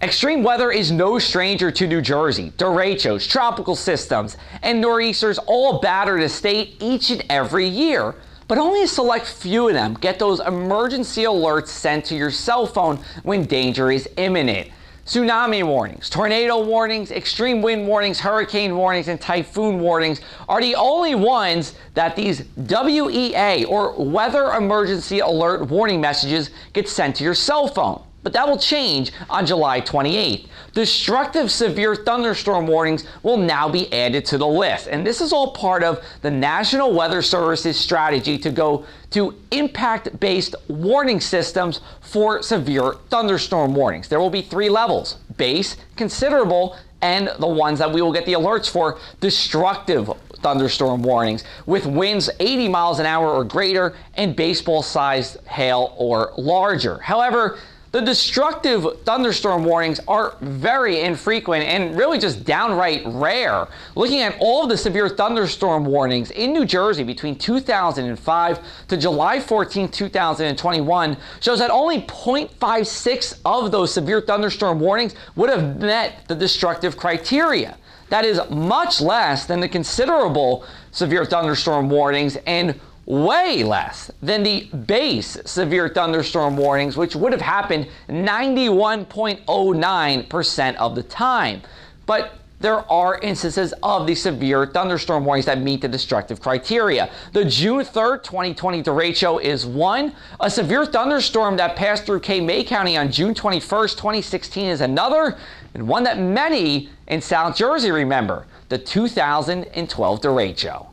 Extreme weather is no stranger to New Jersey. Derechos, tropical systems, and nor'easters all batter the state each and every year. But only a select few of them get those emergency alerts sent to your cell phone when danger is imminent. Tsunami warnings, tornado warnings, extreme wind warnings, hurricane warnings, and typhoon warnings are the only ones that these WEA or Weather Emergency Alert warning messages get sent to your cell phone. But that will change on July 28th. Destructive severe thunderstorm warnings will now be added to the list. And this is all part of the National Weather Service's strategy to go to impact-based warning systems for severe thunderstorm warnings. There will be 3 levels: base, considerable, and the ones that we will get the alerts for, destructive thunderstorm warnings, with winds 80 miles an hour or greater and baseball-sized hail or larger. However, the destructive thunderstorm warnings are very infrequent and really just downright rare. Looking at all of the severe thunderstorm warnings in New Jersey between 2005 to July 14, 2021 shows that only 0.56 of those severe thunderstorm warnings would have met the destructive criteria. That is much less than the considerable severe thunderstorm warnings and way less than the base severe thunderstorm warnings, which would have happened 91.09% of the time. But there are instances of the severe thunderstorm warnings that meet the destructive criteria. The June 3rd, 2020 derecho is one. A severe thunderstorm that passed through May County on June 21st, 2016 is another. And one that many in South Jersey remember, the 2012 derecho.